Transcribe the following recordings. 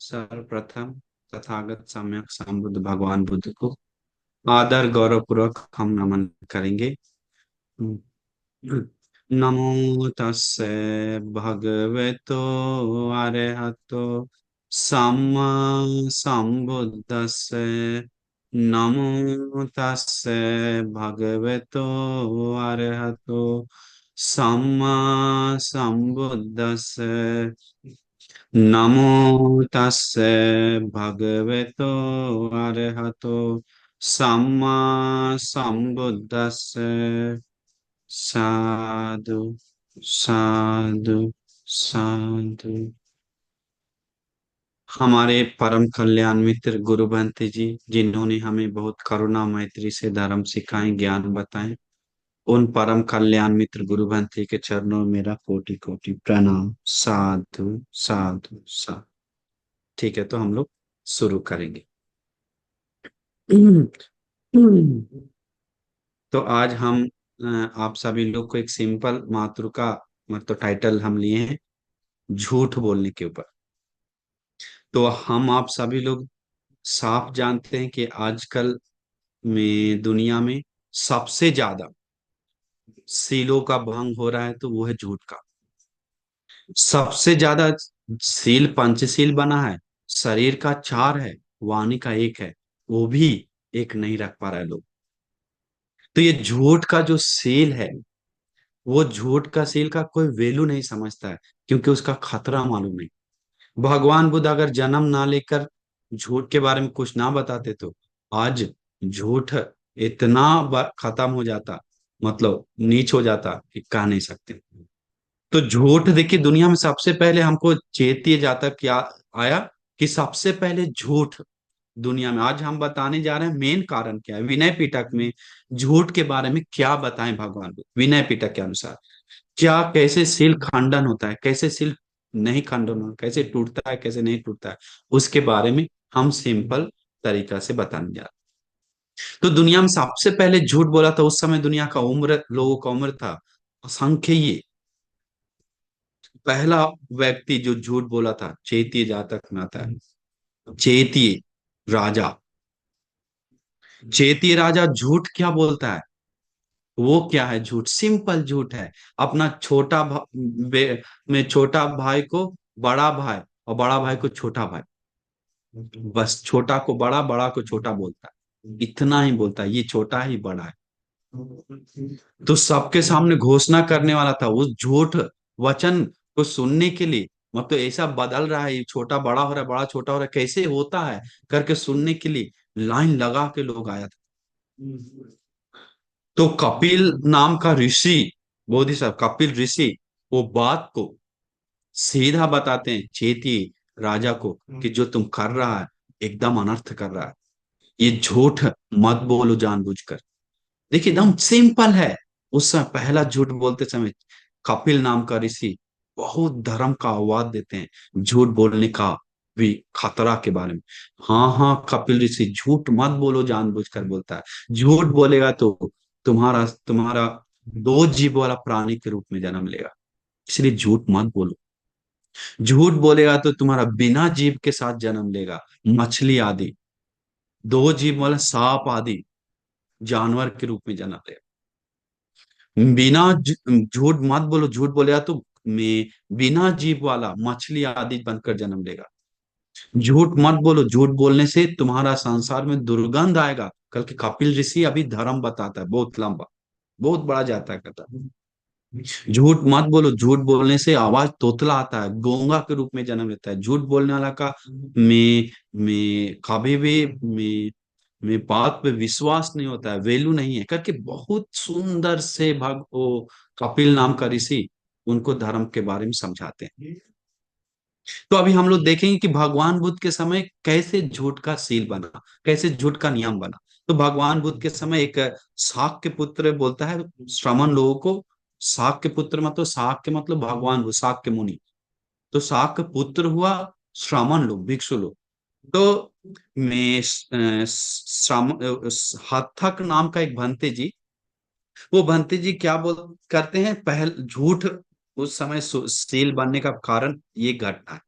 सर्वप्रथम तथागत सम्यक संबुद्ध भगवान बुद्ध को आदर गौरव पूर्वक हम नमन करेंगे। नमो तस्से भगवतो अरहतो सम्मा संबुद्दस्से। नमो तस्से भगवतो अरहतो सम्मा संबुद्दस्से। नमो तस्से भगवतो अरहतो सम्मा संबुद्दस्से। साधु साधु साधु। हमारे परम कल्याण मित्र गुरु बंते जी, जिन्होंने हमें बहुत करुणा मैत्री से धर्म सिखाए, ज्ञान बताए, उन परम कल्याण मित्र गुरु बंते के चरणों में मेरा कोटि कोटि प्रणाम। साधु साधु साधु। ठीक है, तो हम लोग शुरू करेंगे। तो आज हम आप सभी लोग को एक सिंपल मातृका मतलब टाइटल हम लिए हैं, झूठ बोलने के ऊपर। तो हम आप सभी लोग साफ जानते हैं कि आजकल में दुनिया में सबसे ज्यादा सीलों का भंग हो रहा है, तो वो है झूठ का। सबसे ज्यादा सील पंचशील बना है, शरीर का चार है, वाणी का एक है, वो भी एक नहीं रख पा रहे लोग। तो ये झूठ का जो सील है, वो झूठ का सील का कोई वैल्यू नहीं समझता है, क्योंकि उसका खतरा मालूम नहीं। भगवान बुद्ध अगर जन्म ना लेकर झूठ के बारे में कुछ ना बताते, तो आज झूठ इतना खत्म हो जाता, मतलब नीच हो जाता कि कह नहीं सकते। तो झूठ देखिए, दुनिया में सबसे पहले हमको चेतिए जाता क्या आया, कि सबसे पहले झूठ दुनिया में। आज हम बताने जा रहे हैं मेन कारण क्या है। विनय पिटक में झूठ के बारे में क्या बताएं भगवान बुद्ध, विनय पिटक के अनुसार क्या, कैसे सील खंडन होता है, कैसे सील नहीं खंडन होता, कैसे टूटता है, कैसे नहीं टूटता है, उसके बारे में हम सिंपल तरीका से बताने जा रहे हैं। तो दुनिया में सबसे पहले झूठ बोला था, उस समय दुनिया का उम्र, लोगों का उम्र था असंख्य। ये पहला व्यक्ति जो झूठ बोला था, चैतीय जातक में आता है। चैतीय राजा, चैतीय राजा झूठ क्या बोलता है, वो क्या है झूठ, सिंपल झूठ है। अपना में छोटा भाई को बड़ा भाई, और बड़ा भाई को छोटा भाई, बस छोटा को बड़ा, बड़ा को छोटा बोलता है, इतना ही बोलता है, ये छोटा ही बड़ा है। तो सबके सामने घोषणा करने वाला था उस झूठ वचन को सुनने के लिए। मतलब ऐसा बदल रहा है, ये छोटा बड़ा हो रहा है, बड़ा छोटा हो रहा है, कैसे होता है करके सुनने के लिए लाइन लगा के लोग आया था। तो कपिल नाम का ऋषि, बोधि साहब कपिल ऋषि, वो बात को सीधा बताते हैं चेती राजा को कि जो तुम कर रहा है एकदम अनर्थ कर रहा है, ये झूठ मत बोलो जानबूझकर। देखिए एकदम सिंपल है। उस समय पहला झूठ बोलते समय कपिल नाम का ऋषि बहुत धर्म का आवाज देते हैं, झूठ बोलने का भी खतरा के बारे में। हाँ हाँ, कपिल ऋषि झूठ मत बोलो जानबूझकर बोलता है। झूठ बोलेगा तो तुम्हारा तुम्हारा दो जीभ वाला प्राणी के रूप में जन्म लेगा, इसलिए झूठ मत बोलो। झूठ बोलेगा तो तुम्हारा बिना जीभ के साथ जन्म लेगा, मछली आदि, दो जीभ वाला सांप आदि जानवर के रूप में जन्म लेगा। बिना झूठ मत बोलो, झूठ बोलेगा तो मैं बिना जीभ वाला मछली आदि बनकर जन्म लेगा। झूठ मत बोलो, झूठ बोलने से तुम्हारा संसार में दुर्गंध आएगा। कल के कपिल ऋषि अभी धर्म बताता है, बहुत लंबा, बहुत बड़ा जाता है कथा। झूठ मत बोलो, झूठ बोलने से आवाज तोतला आता है, गोंगा के रूप में जन्म लेता है। झूठ बोलने वाला का मैं कभी भी मैं बात पे विश्वास नहीं होता है, वैल्यू नहीं है करके बहुत सुंदर से भग वो कपिल नाम का ऋषि उनको धर्म के बारे में समझाते हैं। तो अभी हम लोग देखेंगे कि भगवान बुद्ध के समय कैसे झूठ का सील बना, कैसे झूठ का नियम बना। तो भगवान बुद्ध के समय एक शाक्य पुत्र बोलता है श्रमण लोगों को। शाक्य पुत्र मतलब, शाक्य मतलब भगवान बुद्ध, शाक्य मुनि। तो शाक्य पुत्र हुआ श्रमण लोग, भिक्षु लोग। तो मैं हत्थक नाम का एक भंते जी, वो भंते जी क्या बोल करते हैं, पहल झूठ उस समय सील बनने का कारण ये घटना है।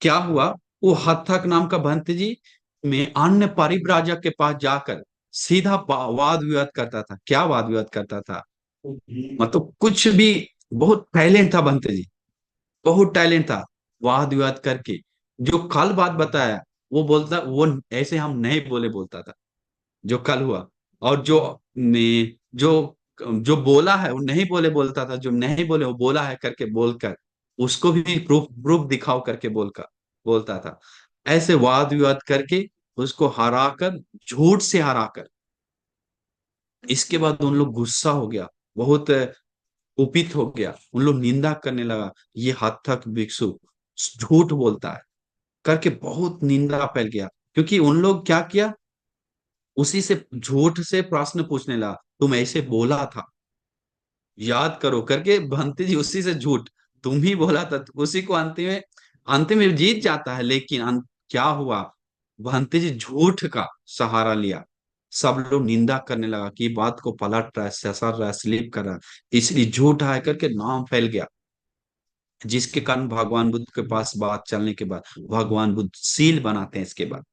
क्या हुआ, वो हत्थक नाम का भंत जी में अन्य परिव्राजक के पास जाकर सीधा वाद विवाद करता था। क्या वाद विवाद करता था? मतलब कुछ भी, बहुत टैलेंट था भंत जी, बहुत टैलेंट था। वाद विवाद करके जो कल बात बताया, वो बोलता, वो ऐसे हम नहीं बोले बोलता था, जो कल हुआ। और जो जो जो बोला है वो नहीं बोले बोलता था, जो नहीं बोले वो बोला है करके बोलकर उसको भी प्रूफ प्रूफ दिखाओ करके बोलकर बोलता था। ऐसे वाद विवाद करके उसको हराकर, झूठ से हराकर, इसके बाद उन लोग गुस्सा हो गया, बहुत कुपित हो गया, उन लोग निंदा करने लगा, ये हत्थक भिक्षु झूठ बोलता है करके बहुत निंदा फैल गया। क्योंकि उन लोग क्या किया, उसी से झूठ से प्रश्न पूछने लगा, तुम ऐसे बोला था, याद करो करके। भंते जी उसी से झूठ, तुम ही बोला था, उसी को अंतिम में जीत जाता है। लेकिन क्या हुआ, भंते जी झूठ का सहारा लिया। सब लोग निंदा करने लगा कि बात को पलट रहा है, ससर रहा है, स्लिप कर रहा है, इसलिए झूठ है करके नाम फैल गया। जिसके कारण भगवान बुद्ध के पास बात चलने के बाद भगवान बुद्ध सील बनाते हैं इसके बाद।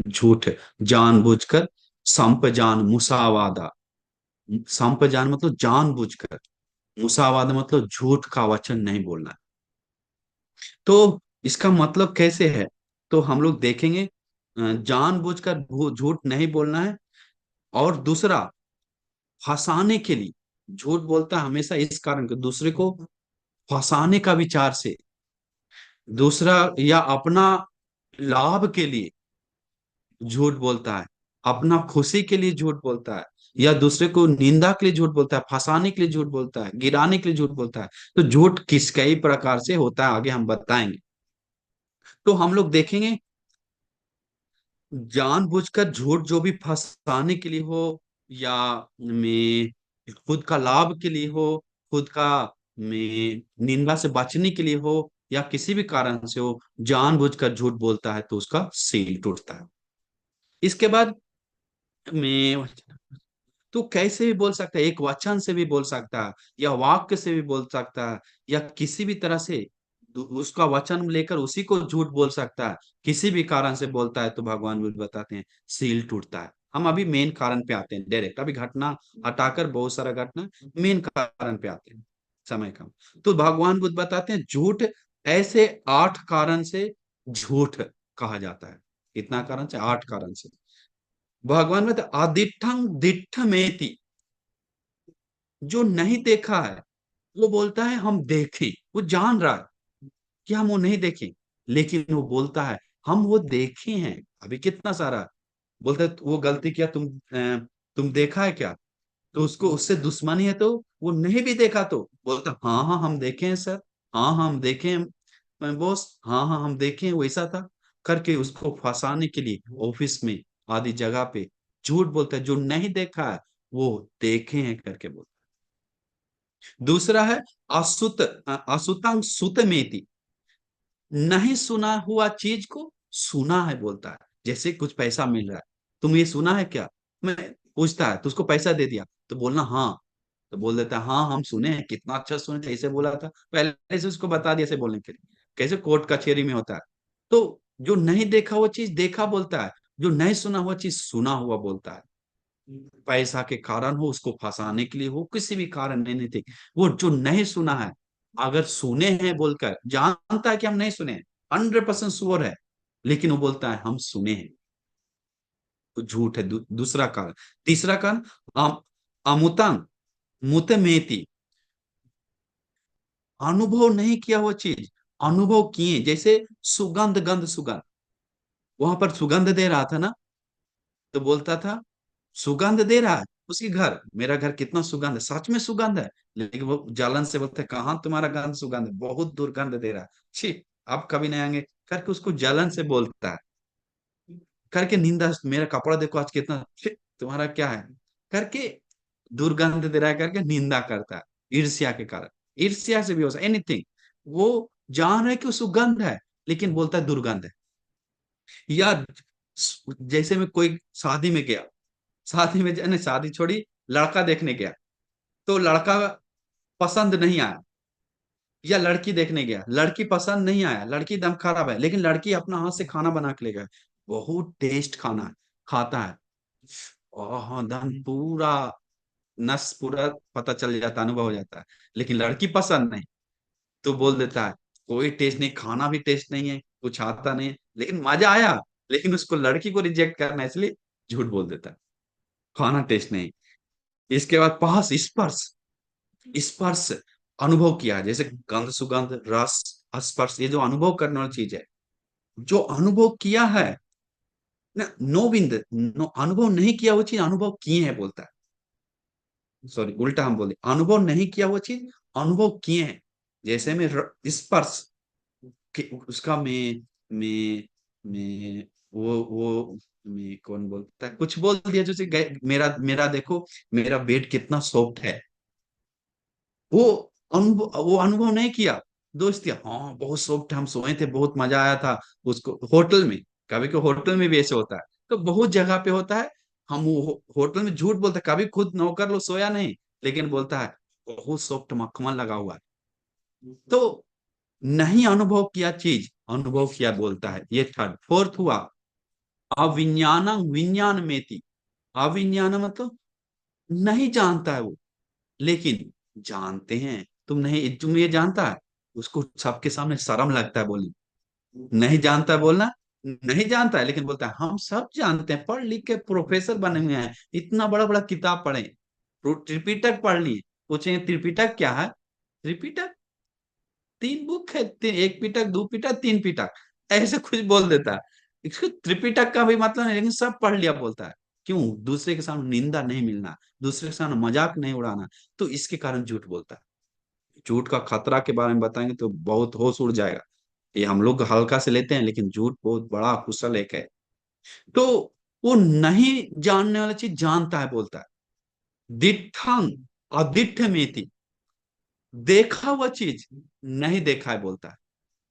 झूठ जानबूझकर, संपजान मुसावादा, संपजान मतलब जानबूझकर, मुसावादा मतलब झूठ का वचन नहीं बोलना। तो इसका मतलब कैसे है, तो हम लोग देखेंगे, जानबूझकर झूठ नहीं बोलना है। और दूसरा, फंसाने के लिए झूठ बोलता है हमेशा इस कारण के, दूसरे को फंसाने का विचार से, दूसरा या अपना लाभ के लिए झूठ बोलता है, अपना खुशी के लिए झूठ बोलता है, या दूसरे को निंदा के लिए झूठ बोलता है, फंसाने के लिए झूठ बोलता है, गिराने के लिए झूठ बोलता है। तो झूठ किस कई प्रकार से होता है आगे हम बताएंगे। तो हम लोग देखेंगे, जानबूझकर झूठ जो भी फंसाने के लिए हो, या में खुद का लाभ के लिए हो, खुद का में निंदा से बचने के लिए हो, या किसी भी कारण से हो, जानबूझकर झूठ बोलता है तो उसका सील टूटता है। इसके बाद में, तो कैसे भी बोल सकता है, एक वचन से भी बोल सकता है, या वाक्य से भी बोल सकता है, या किसी भी तरह से उसका वचन लेकर उसी को झूठ बोल सकता है। किसी भी कारण से बोलता है तो भगवान बुद्ध बताते हैं सील टूटता है। हम अभी मेन कारण पे आते हैं, डायरेक्ट अभी घटना हटाकर बहुत सारा घटना, मेन कारण पे आते हैं, समय कम। तो भगवान बुद्ध बताते हैं झूठ ऐसे 8 कारण से झूठ कहा जाता है। कितना कारण से? 8 कारण से। भगवान में आदिठंग दिट्ठ मेति, जो नहीं देखा है वो बोलता है हम देखें। वो जान रहा है कि हम वो नहीं देखें, लेकिन वो बोलता है हम वो देखे हैं। अभी कितना सारा बोलता है, वो गलती किया, तुम देखा है क्या? तो उसको उससे दुश्मनी है, तो वो नहीं भी देखा तो बोलता हाँ हाँ हम देखे हैं सर, हाँ हाँ हम देखे हैं बॉस, हाँ हाँ हम देखे हैं, वैसा था करके उसको फंसाने के लिए ऑफिस में आदि जगह पे झूठ बोलता है। जो नहीं देखा है वो देखे हैं करके बोलता है। दूसरा है असुतंग सुत मेति, नहीं सुना हुआ चीज को सुना है बोलता है। जैसे कुछ पैसा मिल रहा है, तुम ये सुना है क्या? मैं पूछता है तो उसको पैसा दे दिया तो बोलना हाँ, तो बोल देता है हाँ हम सुने हैं, कितना अच्छा सुने थे, ऐसे बोला था पहले से उसको बता दिया ऐसे बोलने के लिए। कैसे कोर्ट कचहरी में होता है। तो जो नहीं देखा हुआ चीज देखा बोलता है, जो नहीं सुना हुआ चीज सुना हुआ बोलता है। पैसा के कारण हो, उसको फंसाने के लिए हो, किसी भी कारण नहीं थे, वो जो नहीं सुना है, अगर सुने हैं बोलकर जानता है कि हम नहीं सुने हैं, 100% श्योर है, लेकिन वो बोलता है हम सुने हैं, तो झूठ है। दूसरा कारण। तीसरा कारण, अम, अमुतंग मुतमेति, अनुभव नहीं किया हुआ चीज अनुभव किए। जैसे सुगंध, गंध सुगंध, वहां पर सुगंध दे रहा था ना, तो बोलता था सुगंध दे रहा है उसकी घर, मेरा घर कितना सुगंध है, सच में सुगंध है। लेकिन वो जलन से बोलते कहाँ तुम्हारा गंध सुगंध है, बहुत दुर्गंध दे रहा है, छी अब कभी नहीं आएंगे करके उसको जलन से बोलता है। करके निंदा, मेरा कपड़ा देखो आज कितना, छी तुम्हारा क्या है करके, दुर्गंध दे रहा है करके निंदा करता है। ईर्ष्या के कारण, ईर्ष्या से भी हो सकता एनीथिंग। वो जान रहा है कि वो सुगंध है, लेकिन बोलता है दुर्गंध है। या जैसे मैं कोई शादी में गया, शादी में नहीं शादी छोड़ी, लड़का देखने गया, तो लड़का पसंद नहीं आया, या लड़की देखने गया, लड़की पसंद नहीं आया, लड़की दम खराब है, लेकिन लड़की अपना हाथ से खाना बना के ले गया, बहुत टेस्ट खाना है, खाता है, ओह दम पूरा नस पूरा पता चल जाता, अनुभव हो जाता है। लेकिन लड़की पसंद नहीं, तो बोल देता है कोई टेस्ट नहीं, खाना भी टेस्ट नहीं है, कुछ आता नहीं है, लेकिन मजा आया। लेकिन उसको लड़की को रिजेक्ट करना है, इसलिए झूठ बोल देता है, खाना टेस्ट नहीं। इसके बाद पास, स्पर्श, स्पर्श अनुभव किया, जैसे गंध, सुगंध, रस, स्पर्श, ये जो अनुभव करने वाली चीज है, जो अनुभव किया है ना, नो विंद, नो अनुभव नहीं किया वो चीज अनुभव किए है बोलता है। सॉरी, उल्टा हम बोले, अनुभव नहीं किया वो चीज अनुभव किए हैं। जैसे में स्पर्श उसका में वो मैं कौन बोलता है, कुछ बोल दिया जैसे मेरा मेरा देखो, मेरा बेड कितना सॉफ्ट है, वो वो अनुभव नहीं किया। दोस्त या हाँ बहुत सॉफ्ट, हम सोए थे, बहुत मजा आया था। उसको होटल में, कभी कभी होटल में भी ऐसे होता है, तो बहुत जगह पे होता है, हम वो होटल में झूठ बोलते हैं, कभी खुद नौकर लोग सोया नहीं, लेकिन बोलता है बहुत सॉफ्ट मक्खन लगा हुआ है। तो नहीं अनुभव किया चीज अनुभव किया बोलता है, ये थर्ड। फोर्थ हुआ अविज्ञान, विज्ञान में थी, अविज्ञान मतलब नहीं जानता है वो, लेकिन जानते हैं, तुम ये जानता है, उसको सबके सामने शर्म लगता है बोली, नहीं जानता है बोलना, नहीं जानता है, लेकिन बोलता है हम सब जानते हैं, पढ़ लिख के प्रोफेसर बने हुए हैं, इतना बड़ा बड़ा किताब पढ़े, त्रिपिटक पढ़ लिए। पूछे त्रिपिटक क्या है, त्रिपिटक तीन बुक है, एक पिटक, दो पिटक, तीन पिटक, ऐसे कुछ बोल देता है। इसको त्रिपिटक का भी मतलब नहीं, लेकिन सब पढ़ लिया बोलता है। क्यों, दूसरे के सामने निंदा नहीं मिलना, दूसरे के सामने मजाक नहीं उड़ाना, तो इसके कारण झूठ बोलता है। झूठ का खतरा के बारे में बताएंगे तो बहुत होश उड़ जाएगा। ये हम लोग हल्का से लेते हैं, लेकिन झूठ बहुत बड़ा कुशल एक है। तो वो नहीं जानने वाला चीज जानता है बोलता है। दिठंग, अदिठ में थी, देखा हुआ चीज नहीं देखा है बोलता है,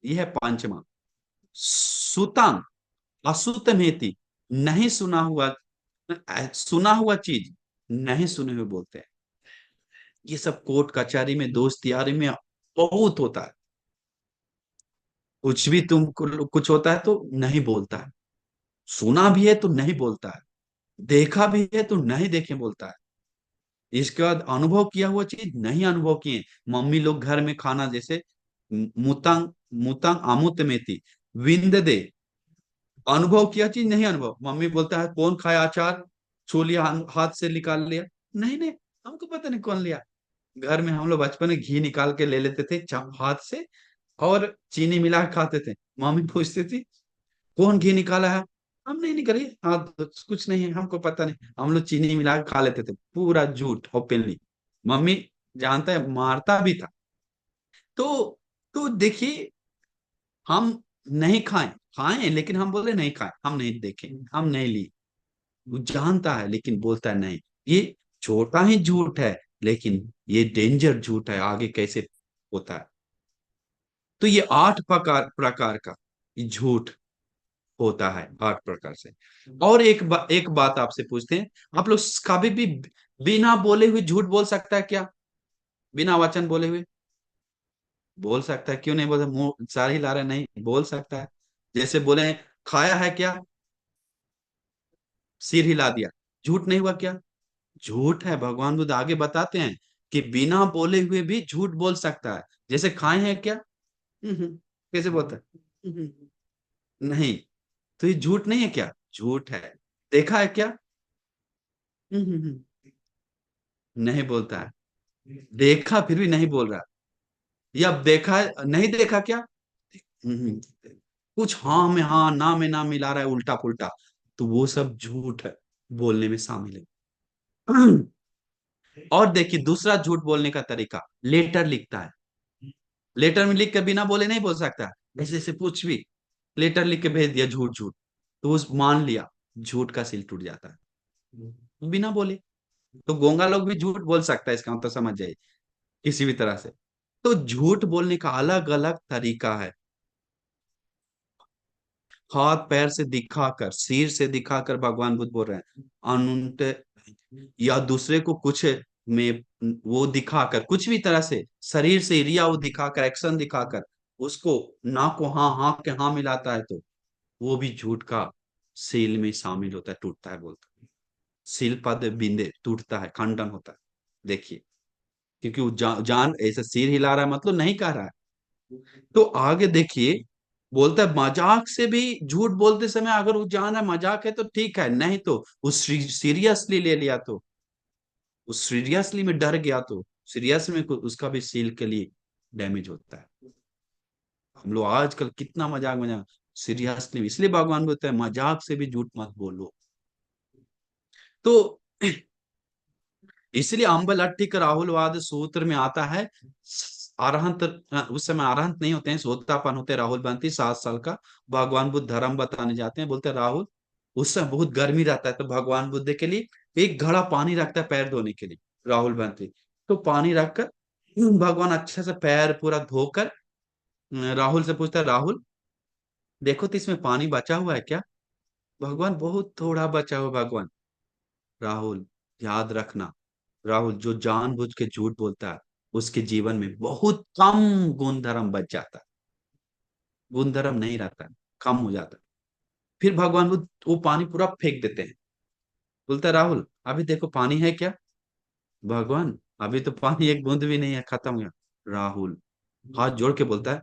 यह है पांचवा। सुतंग, असुत में थी, नहीं सुना हुआ, सुना हुआ चीज नहीं सुने हुए बोलते हैं। ये सब कोर्ट कचहरी में, दोस्त यारी में बहुत होता है। कुछ भी तुम कुछ होता है तो नहीं बोलता है, सुना भी है तो नहीं बोलता है, देखा भी है तो नहीं देखे बोलता है। इसके बाद अनुभव किया हुआ चीज नहीं अनुभव किए। मम्मी लोग घर में खाना जैसे मुतंग, मुतंग आमुत में थी, विंद दे, अनुभव किया चीज नहीं अनुभव। मम्मी बोलता है कौन खाया अचार, छू लिया, हाथ से निकाल लिया, नहीं नहीं, हमको पता नहीं कौन लिया। घर में हम लोग बचपन में घी निकाल के ले लेते थे हाथ से, और चीनी मिला के खाते थे। मम्मी पूछती थी कौन घी निकाला है, हम नहीं निकाली, हाँ तो कुछ नहीं है, हमको पता नहीं, हम लोग चीनी मिला के खा लेते थे, पूरा झूठ ओपनली। मम्मी जानता है, मारता भी था। तो देखिए, हम नहीं खाएं, खाएं लेकिन हम बोले नहीं खाएं, हम नहीं देखें, हम नहीं ली। वो जानता है लेकिन बोलता है नहीं। ये छोटा ही झूठ है, लेकिन ये डेंजर झूठ है, आगे कैसे होता है। तो ये आठ प्रकार प्रकार का ये झूठ होता है, आठ प्रकार से। और एक बात आपसे पूछते हैं, आप लोग कभी भी बिना बोले हुए झूठ बोल सकता है क्या, बिना वचन बोले हुए बोल सकता है, क्यों नहीं बोलता, मुंह सारी ला रहे, नहीं बोल सकता है। जैसे बोले खाया है क्या, सिर हिला दिया, झूठ नहीं हुआ क्या, झूठ है। भगवान बुद्ध आगे बताते हैं कि बिना बोले हुए भी झूठ बोल सकता है। जैसे खाए हैं क्या, कैसे बोलता है, नहीं, तो ये झूठ नहीं है क्या, झूठ है। देखा है क्या, नहीं बोलता है। देखा फिर भी नहीं बोल रहा, या देखा नहीं देखा क्या, हम्म, कुछ हाँ में हाँ, ना में ना मिला रहा है, उल्टा पुल्टा, तो वो सब झूठ है, बोलने में शामिल है। और देखिए दूसरा झूठ बोलने का तरीका, लेटर लिखता है, लेटर में लिख के बिना बोले नहीं बोल सकता, ऐसे ऐसे कुछ भी लेटर लिख के भेज दिया झूठ झूठ, तो उस मान लिया, झूठ का सिल टूट जाता है बिना बोले। तो गोंगा लोग भी झूठ बोल सकता है, इसका मतलब समझ जाइए, किसी भी तरह से। तो झूठ बोलने का अलग अलग तरीका है। हाथ पैर से दिखाकर, सिर से दिखाकर भगवान बुद्ध बोल रहे हैं, अनंत, या दूसरे को कुछ में वो दिखाकर, कुछ भी तरह से शरीर से एरिया वो दिखाकर, एक्शन दिखाकर उसको ना को हाँ हाँ के हाँ मिलाता है, तो वो भी झूठ का सील में शामिल होता है, टूटता है, बोलता है सील पद बिंदे टूटता है, खंडन होता है। देखिए, क्योंकि वो जान ऐसे सिर हिला रहा है, मतलब नहीं कह रहा है। तो आगे देखिए, बोलता है मजाक से भी, झूठ बोलते समय अगर वो जान है मजाक है तो ठीक है, नहीं तो उस सीरियसली ले लिया तो, उस सीरियसली में डर गया तो सीरियस में उसका भी सील के लिए डैमेज होता है। हम लोग आजकल कितना मजाक मजाक, सीरियसली, इसलिए भगवान बोलते हैं मजाक से भी झूठ मत बोलो। तो इसलिए अम्बलट्टिक राहुलवाद सूत्र में आता है, अरहंत, उस समय अरहंत नहीं होते हैं, सोतापन होते हैं, राहुल बंती 7 साल का, भगवान बुद्ध धर्म बताने जाते हैं, बोलते हैं राहुल, उस समय बहुत गर्मी रहता है, तो भगवान बुद्ध के लिए एक घड़ा पानी रखता है पैर धोने के लिए, राहुल बंती। तो पानी रखकर भगवान अच्छे से पैर पूरा धोकर राहुल से पूछता है, राहुल देखो तो इसमें पानी बचा हुआ है क्या? भगवान, बहुत थोड़ा बचा हुआ भगवान। राहुल, याद रखना, राहुल जो जानबूझ के झूठ बोलता है उसके जीवन में बहुत कम गुण धर्म बच जाता है, गुण धर्म नहीं रहता है, कम हो जाता है। फिर भगवान बुद्ध वो पानी पूरा फेंक देते हैं, बोलता है राहुल अभी देखो पानी है क्या? भगवान, अभी तो पानी एक बूंद भी नहीं है, खत्म हो गया। राहुल हाथ जोड़ के बोलता है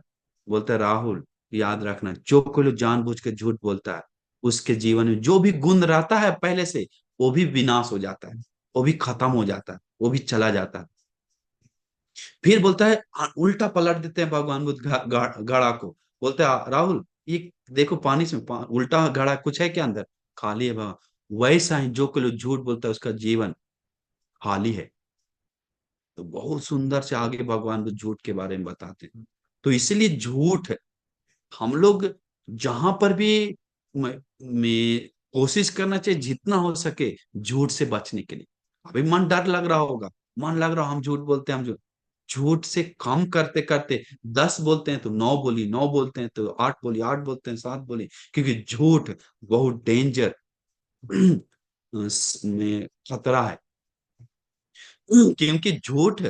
राहुल, याद रखना, जो कोई लोग जानबूझ के झूठ बोलता है उसके जीवन में जो भी गुण रहता है पहले से, वो भी विनाश हो जाता है, वो भी खत्म हो जाता है, वो भी चला जाता है। फिर बोलता है उल्टा पलट देते हैं भगवान बुद्ध घड़ा को, बोलते हैं राहुल ये देखो पानी से उल्टा घड़ा, कुछ है क्या अंदर? खाली है भगवान। वैसा ही जो कोई लोग झूठ बोलता है उसका जीवन खाली है। तो बहुत सुंदर से आगे भगवान बुद्ध झूठ के बारे में बताते हैं। तो इसलिए झूठ, हम लोग जहां पर भी में कोशिश करना चाहिए जितना हो सके झूठ से बचने के लिए। अभी मन डर लग रहा होगा, मन लग रहा हम झूठ बोलते हैं, हम झूठ, झूठ से कम करते करते 10 बोलते हैं तो 9 बोली, 9 बोलते हैं तो 8 बोली, 8 बोलते हैं 7 बोली, क्योंकि झूठ बहुत डेंजर में खतरा है। क्योंकि झूठ,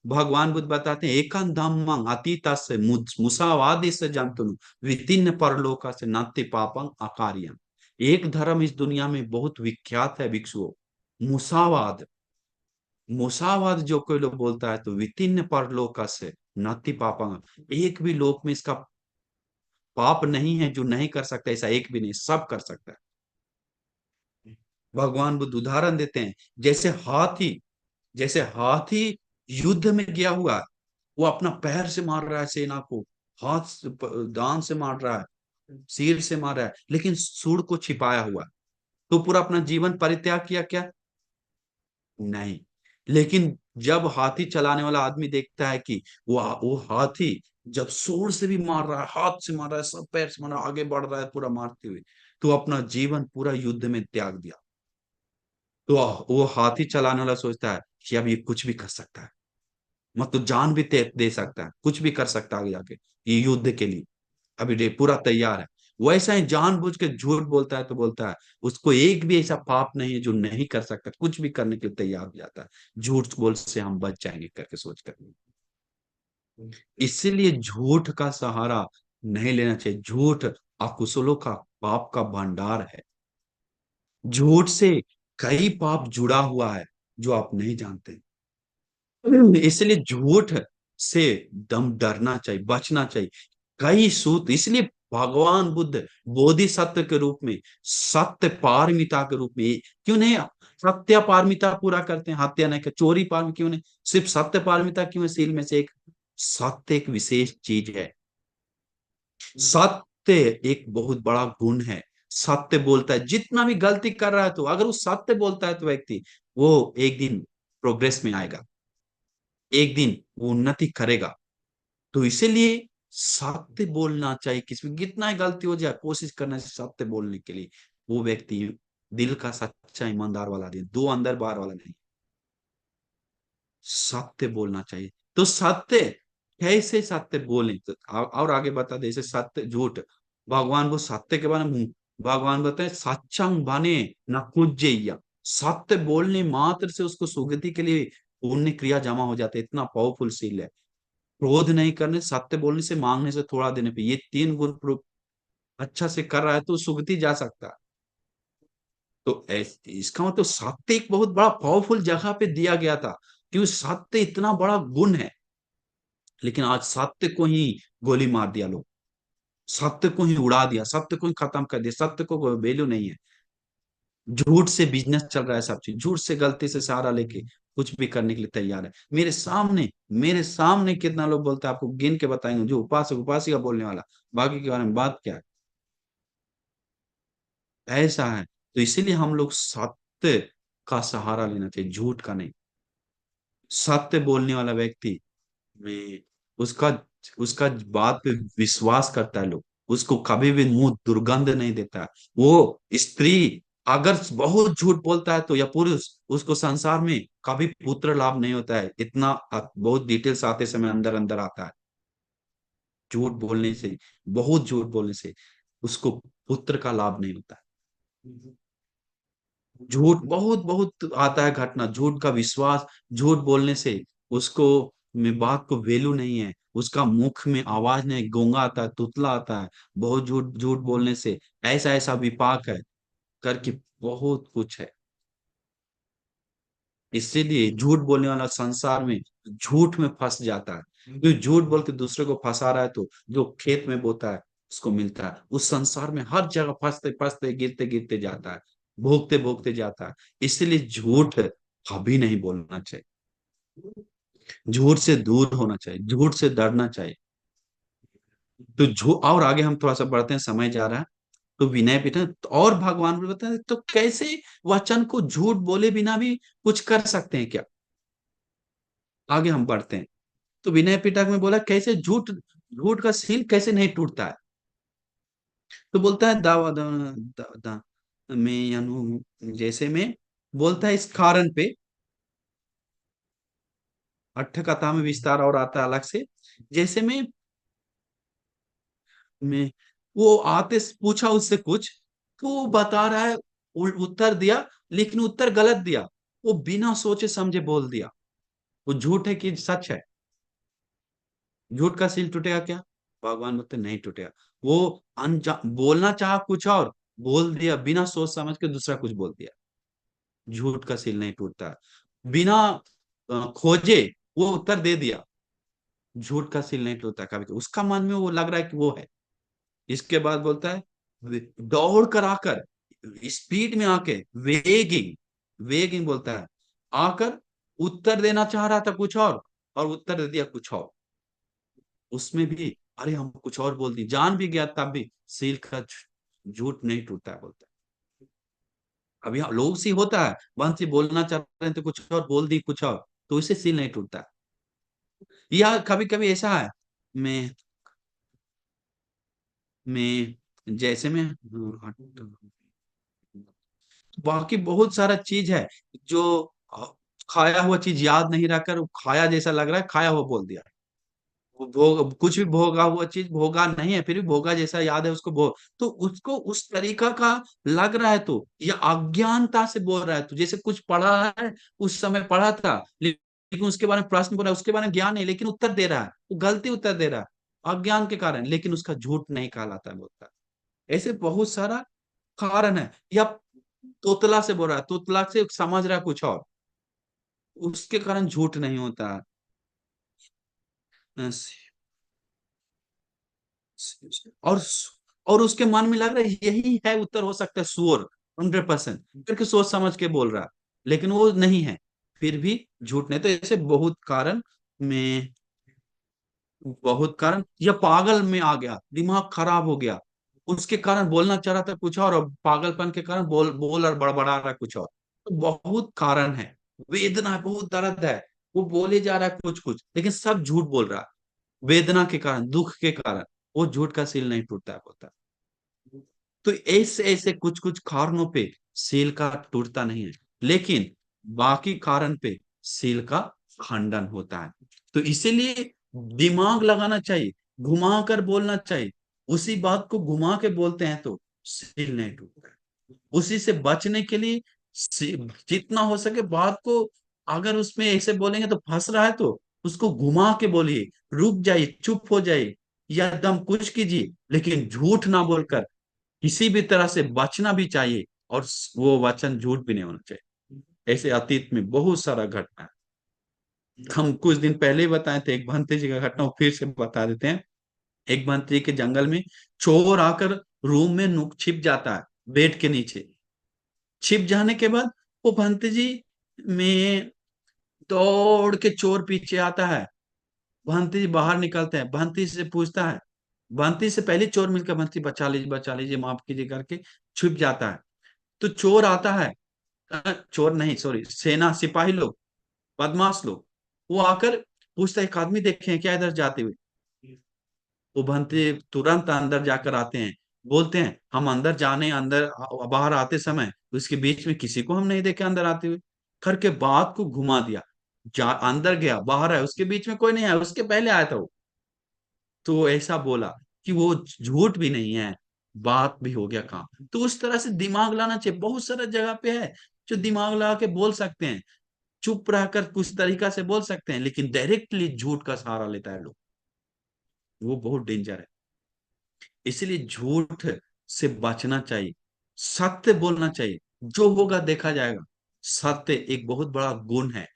भगवान बुद्ध बताते हैं एकं धम्मं अतीतस्य मुसावादिस्य जंतुनु वितिन्न परलोक से नास्ति पापं अकार्यं। एक धर्म इस दुनिया में बहुत विख्यात है भिक्षुओं, मुसावाद। मुसावाद जो कोई लोग बोलता है तो वितिन्न परलोक से नास्ति पापं, एक भी लोक में इसका पाप नहीं है जो नहीं कर सकता, ऐसा एक भी नहीं, सब कर सकता है। भगवान बुद्ध उदाहरण देते हैं, जैसे हाथी, जैसे हाथी युद्ध में गया हुआ है, वो अपना पैर से मार रहा है सेना को, हाथ से दांत से मार रहा है, सिर से मार रहा है, लेकिन सूंड को छिपाया हुआ है। तो पूरा अपना जीवन परित्याग किया क्या? नहीं। लेकिन जब हाथी चलाने वाला आदमी देखता है कि वो हाथी जब सूंड से भी मार रहा है, हाथ से मार रहा है, सब पैर से मार रहा है, आगे बढ़ रहा है पूरा मारते हुए, तो अपना जीवन पूरा युद्ध में त्याग दिया। तो वो हाथी चलाने वाला सोचता है कि अब ये कुछ भी कर सकता है, मतलब जान भी दे सकता है, कुछ भी कर सकता है आगे जाके, ये युद्ध के लिए अभी पूरा तैयार है। वैसा ही जानबूझ के झूठ बोलता है तो बोलता है उसको एक भी ऐसा पाप नहीं है जो नहीं कर सकता, कुछ भी करने के लिए तैयार हो जाता है, झूठ बोल से हम बच जाएंगे करके सोच कर। इसीलिए झूठ का सहारा नहीं लेना चाहिए। झूठ अकुशलों का, पाप का भंडार है। झूठ से कई पाप जुड़ा हुआ है जो आप नहीं जानते। इसलिए झूठ से दम डरना चाहिए, बचना चाहिए। कई सूत्र, इसलिए भगवान बुद्ध बोधिसत्व के रूप में, सत्य पारमिता के रूप में, क्यों नहीं सत्य पारमिता पूरा करते हैं, हत्या नहीं कर, चोरी पार क्यों नहीं, सिर्फ सत्य पारमिता क्यों है सील में से एक? सत्य एक विशेष चीज है, सत्य एक बहुत बड़ा गुण है। सत्य बोलता है, जितना भी गलती कर रहा है तो अगर वो सत्य बोलता है तो व्यक्ति वो एक दिन प्रोग्रेस में आएगा, एक दिन वो उन्नति करेगा। तो इसीलिए सत्य बोलना चाहिए, किसी कितना ही गलती हो जाए कोशिश करना चाहिए सत्य बोलने के लिए। वो व्यक्ति दिल का सच्चा ईमानदार वाला नहीं, दो अंदर बार वाला नहीं, सत्य बोलना चाहिए। तो सत्य कैसे सत्य बोलें, तो और आगे बता दे, जैसे सत्य झूठ, भगवान को सत्य के बारे में भगवान बताए सच्चंग बने न कुज्जैया, सत्य बोलने मात्र से उसको सुगति के लिए पुण्य क्रिया जमा हो जाता है, इतना पावरफुल सील है। क्रोध नहीं करने, सत्य बोलने से, मांगने से, थोड़ा देने पे, ये तीन गुण अच्छा से कर रहा है तो सुगति जा सकता है। तो इसका मतलब सत्य एक बहुत बड़ा पावरफुल जगह पे दिया गया था, कि उस सत्य इतना बड़ा गुण है। लेकिन आज सत्य को ही गोली मार दिया लोग, सत्य को ही उड़ा दिया, सत्य को ही खत्म कर दिया, सत्य को कोई वैल्यू नहीं है। झूठ से बिजनेस चल रहा है, सब चीज झूठ से, गलती से सहारा लेके कुछ भी करने के लिए तैयार है। मेरे सामने कितना लोग बोलते हैं, आपको गिन के बताएंगे, जो उपासक उपासिका बोलने वाला, बाकी के बारे में बात क्या है, ऐसा है। तो इसीलिए हम लोग सत्य का सहारा लेना चाहिए, झूठ का नहीं। सत्य बोलने वाला व्यक्ति में उसका उसका बात पे विश्वास करता है लोग, उसको कभी भी मुंह दुर्गंध नहीं देता है। वो स्त्री अगर बहुत झूठ बोलता है तो, या पुरुष, उसको संसार में कभी पुत्र लाभ नहीं होता है। इतना बहुत डिटेल्स आते समय अंदर अंदर आता है। झूठ बोलने से, बहुत झूठ बोलने से उसको पुत्र का लाभ नहीं होता है। झूठ बहुत बहुत आता है घटना, झूठ का विश्वास, झूठ बोलने से उसको में बात को वैल्यू नहीं है, उसका मुख में आवाज नहीं, गूंगा आता है, तुतला आता है। बहुत झूठ झूठ बोलने से ऐसा ऐसा विपाक है, करके बहुत कुछ है। इसीलिए झूठ बोलने वाला संसार में झूठ में फंस जाता है। जो झूठ बोल के दूसरे को फंसा रहा है, तो जो खेत में बोता है उसको मिलता है। उस संसार में हर जगह फंसते फंसते, गिरते गिरते जाता है, भोगते भोगते जाता है। इसलिए झूठ कभी नहीं बोलना चाहिए, झूठ से दूर होना चाहिए, झूठ से डरना चाहिए। तो झूठ, और आगे हम थोड़ा सा बढ़ते हैं, समय जा रहा है। तो विनय पीठन, तो और भगवान भी बताते हैं, तो कैसे वचन को झूठ बोले बिना भी कुछ कर सकते हैं क्या। आगे हम बढ़ते हैं। तो विनय पिटक में बोला कैसे झूठ, झूठ का सील कैसे नहीं टूटता है। तो बोलता है दावा दा, दा, दा, में अनु, जैसे में बोलता है इस कारण पे, अट्ठ कथा में विस्तार और आता है अलग से। जैसे में वो आते पूछा उससे कुछ, तो वो बता रहा है, उत्तर दिया, लेकिन उत्तर गलत दिया। वो बिना सोचे समझे बोल दिया। वो झूठ है कि सच है। झूठ का सील टूटेगा क्या। भगवान बोलते नहीं टूटेगा। वो बोलना चाहा कुछ और, बोल दिया बिना सोच समझ के दूसरा कुछ बोल दिया। झूठ का सील नहीं टूटता। बिना खोजे वो उत्तर दे दिया। झूठ का सील नहीं टूटता। कभी कभी उसका मन में वो लग रहा है कि वो है। इसके बाद बोलता है, दौड़ कर आकर, स्पीड में आके, वेगिंग, वेगिंग बोलता है, आकर उत्तर देना चाह रहा था कुछ और उत्तर दे दिया कुछ और। उसमें भी अरे हम कुछ और बोल दी, जान भी गया तब भी सील का झूठ नहीं टूटता है, बोलता है। अभी लोग सी होता है, वंश जी बोलना चाह रहे हैं तो कुछ और बोल दी, कुछ और, तो इससे सील नहीं टूटता। या कभी कभी ऐसा है, मैं जैसे में बाकी बहुत सारा चीज है जो खाया हुआ चीज याद नहीं रखकर, खाया जैसा लग रहा है, खाया हुआ बोल दिया। वो भोग, कुछ भी भोगा हुआ चीज भोगा नहीं है, फिर भी भोगा जैसा याद है उसको भोग, तो उसको उस तरीका का लग रहा है, तो या अज्ञानता से बोल रहा है, तो जैसे कुछ पढ़ा है, उस समय पढ़ा था, लेकिन उसके बारे में प्रश्न बोला, उसके बारे में ज्ञान नहीं, लेकिन उत्तर दे रहा है, वो गलती उत्तर दे रहा है अज्ञान के कारण, लेकिन उसका झूठ नहीं कहलाता है, बोलता है। ऐसे बहुत सारा कारण है। या तोतला से बोल रहा है, तोतला से समझ रहा है कुछ और, उसके कारण झूठ नहीं होता। और और उसके मन में लग रहा है यही है उत्तर, हो सकता है सुअर, 100% करके सोच समझ के बोल रहा, लेकिन वो नहीं है, फिर भी झूठ नहीं। तो ऐसे में बहुत कारण, या पागल में आ गया, दिमाग खराब हो गया, उसके कारण बोलना चाह रहा था कुछ और पागलपन के कारण बोल और बड़बड़ा रहा है कुछ और। तो बहुत कारण है, वेदना है, बहुत दर्द है, वो बोले जा रहा है कुछ कुछ, लेकिन सब झूठ बोल रहा है। वेदना के कारण, दुख के कारण वो झूठ का सील नहीं टूटता है, बोलता है। तो ऐसे ऐसे कुछ कुछ कारणों पे सील का टूटता नहीं है, लेकिन बाकी कारण पे सील का खंडन होता है। तो इसीलिए दिमाग लगाना चाहिए, घुमा कर बोलना चाहिए। उसी बात को घुमा के बोलते हैं तो सील नहीं टूटता है। उसी से बचने के लिए जितना हो सके बात को अगर उसमें ऐसे बोलेंगे तो फंस रहा है तो उसको घुमा के बोलिए, रुक जाइए, चुप हो जाइए, या एकदम कुछ कीजिए, लेकिन झूठ ना बोलकर किसी भी तरह से बचना भी चाहिए। और वो वचन झूठ भी नहीं होना चाहिए। ऐसे अतीत में बहुत सारा घटना है। हम कुछ दिन पहले ही बताए थे, एक भंते जी का घटना फिर से बता देते हैं। एक भंते जी के जंगल में चोर आकर रूम में नुक छिप जाता है, बेड के नीचे। छिप जाने के बाद वो भंते जी में दौड़ के चोर पीछे आता है। भंती बाहर निकलते हैं, भंती से पूछता है, भंती से पहले चोर मिलकर भंती बचा लीजिए, माफ कीजिए करके छुप जाता है। तो चोर आता है, चोर नहीं सॉरी, सेना सिपाही लोग, बदमाश लोग, वो आकर पूछता है, एक आदमी देखे हैं क्या इधर जाते हुए? वो भंते तुरंत अंदर जाकर आते हैं, बोलते हैं हम अंदर जाने अंदर बाहर आते समय उसके बीच में किसी को हम नहीं देखे अंदर आते हुए, करके बात को घुमा दिया। जा अंदर गया, बाहर आया, उसके बीच में कोई नहीं आया, उसके पहले आया था वो। तो ऐसा बोला कि वो झूठ भी नहीं है, बात भी हो गया काम। तो उस तरह से दिमाग लाना चाहिए। बहुत सारा जगह पे है जो दिमाग लगा के बोल सकते हैं, चुप रहकर कुछ तरीका से बोल सकते हैं, लेकिन डायरेक्टली झूठ का सहारा लेता है लोग। वो बहुत डेंजर है। इसलिए झूठ से बचना चाहिए, सत्य बोलना चाहिए। जो होगा देखा जाएगा। सत्य एक बहुत बड़ा गुण है।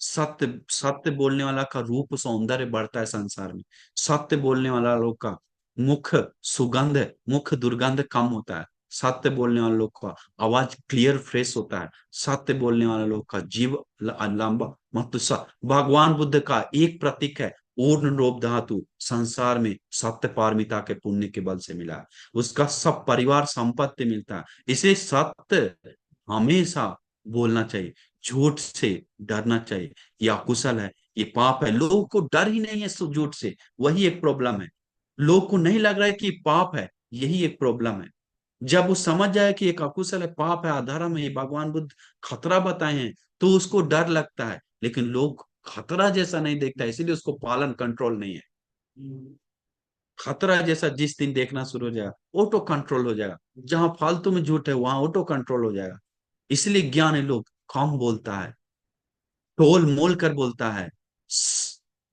सत्य सत्य बोलने वाला का रूप सौंदर्य बढ़ता है संसार में। सत्य बोलने वाला लोग का मुख सुगंध मुख दुर्गंध कम होता है। सत्य बोलने वाले लोग का आवाज क्लियर फ्रेश होता है। सत्य बोलने वाले लोग का जीव लंबा मतलब भगवान बुद्ध का एक प्रतीक है, ऊर्ध्व रोप धातु, संसार में सत्य पारमिता के पुण्य के बल से मिला है। उसका सब परिवार संपत्ति मिलता है। इसे सत्य हमेशा बोलना चाहिए। झूठ से डरना चाहिए। ये अकुशल है, ये पाप है। लोगों को डर ही नहीं है झूठ से, वही एक प्रॉब्लम है। लोग को नहीं लग रहा है कि पाप है, यही एक प्रॉब्लम है। जब वो समझ जाए कि एक अकुशल है, पाप है, अधर्म है, ये भगवान बुद्ध खतरा बताए हैं, तो उसको डर लगता है। लेकिन लोग खतरा जैसा नहीं देखता, इसीलिए उसको पालन कंट्रोल नहीं है। खतरा जैसा जिस दिन देखना शुरू हो जाएगा, ऑटो कंट्रोल हो जाएगा। जहां फालतू में झूठ है वहां ऑटो कंट्रोल हो जाएगा। इसलिए ज्ञानी लोग कम बोलता है, तोल मोल कर बोलता है,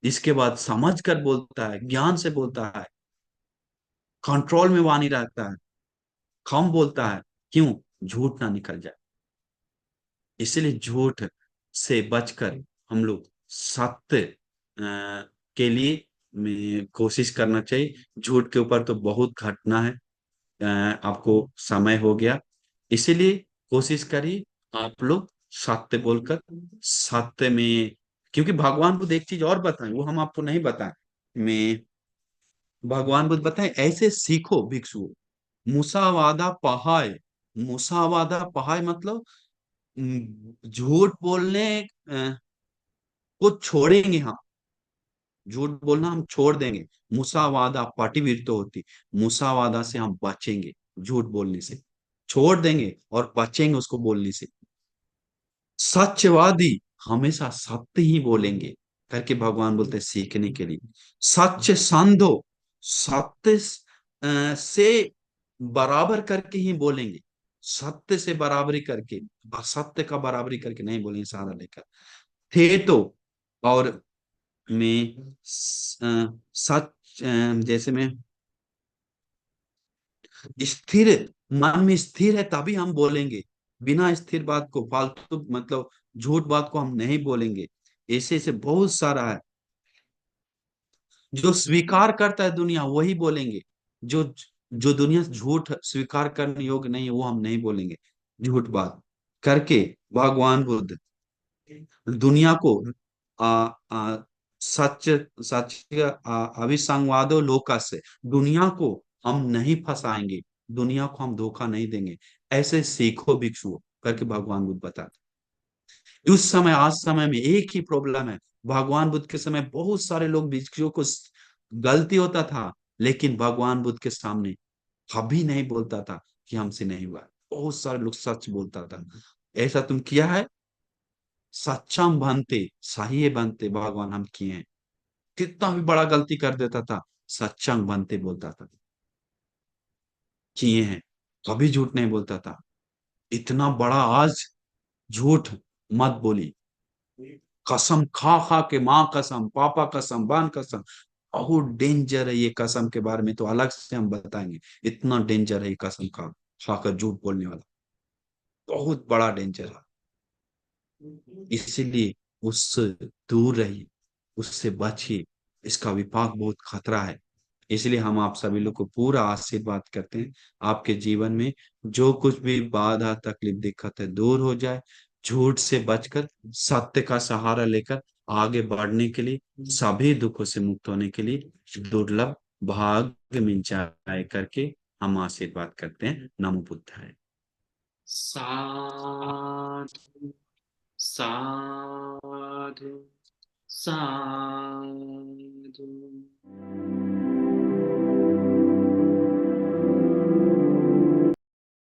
इसके बाद समझ कर बोलता है, ज्ञान से बोलता है, कंट्रोल में वाणी रहता है, कम बोलता है। क्यों? झूठ ना निकल जाए। इसलिए झूठ से बचकर हम लोग सत्य के लिए कोशिश करना चाहिए। झूठ के ऊपर तो बहुत घटना है। आपको समय हो गया, इसीलिए कोशिश करिए आप लोग सत्य बोलकर, सत्य में, क्योंकि भगवान बुद्ध एक चीज और बताएं, वो हम आपको नहीं बताएं। मैं भगवान बुद्ध बताएं, ऐसे सीखो भिक्षु, मुसावादा पहाय। मुसावादा पहाय मतलब झूठ बोलने को छोड़ेंगे हम। झूठ बोलना हम छोड़ देंगे। मुसावादा पाटिविरत होती, मुसावादा से हम बचेंगे, झूठ बोलने से छोड़ देंगे और बचेंगे उसको बोलने से। सत्यवादी हमेशा सत्य ही बोलेंगे करके भगवान बोलते हैं सीखने के लिए। सत्य संधो, सत्य से बराबर करके ही बोलेंगे। सत्य से बराबरी करके, असत्य का बराबरी करके नहीं बोलेंगे सहारा लेकर। थे तो, और में सच जैसे में स्थिर, मन में स्थिर है तभी हम बोलेंगे। बिना स्थिर बात को, फालतू मतलब झूठ बात को हम नहीं बोलेंगे। ऐसे ऐसे बहुत सारा है। जो स्वीकार करता है दुनिया वही बोलेंगे। जो जो दुनिया झूठ स्वीकार करने योग्य नहीं है वो हम नहीं बोलेंगे। झूठ बात करके भगवान बुद्ध दुनिया को आ, आ, सच सच अभिसंवादो लोका से, दुनिया को हम नहीं फंसाएंगे, दुनिया को हम धोखा नहीं देंगे। ऐसे सीखो भिक्षुओं करके भगवान बुद्ध बताते। उस समय आज समय में एक ही प्रॉब्लम है। भगवान बुद्ध के समय बहुत सारे लोग भिक्षुओं को गलती होता था, लेकिन भगवान बुद्ध के सामने कभी नहीं बोलता था कि हमसे नहीं हुआ। बहुत सारे लोग सच बोलता था। ऐसा तुम किया है? सच्चम बनते, सही बनते भगवान हम किए हैं। कितना भी बड़ा गलती कर देता था, सच्चम बनते बोलता था, किए हैं, कभी झूठ नहीं बोलता था। इतना बड़ा आज झूठ मत बोली। कसम खा खा के, माँ कसम, पापा कसम, बहन कसम, बहुत डेंजर है ये कसम के बारे में तो अलग से हम बताएंगे। इतना डेंजर है ये कसम खा खाकर झूठ बोलने वाला, बहुत बड़ा डेंजर है। इसीलिए उससे दूर रहिए, उससे बचिए, इसका विपाक बहुत खतरा है। इसलिए हम आप सभी लोग को पूरा आशीर्वाद करते हैं, आपके जीवन में जो कुछ भी बाधा तकलीफ दिक्कत है दूर हो जाए, झूठ से बचकर सत्य का सहारा लेकर आगे बढ़ने के लिए, सभी दुखों से मुक्त होने के लिए दुर्लभ भाग्य मिल जाए करके हम आशीर्वाद करते हैं। नमो बुद्धाय। साधु साधु साधु।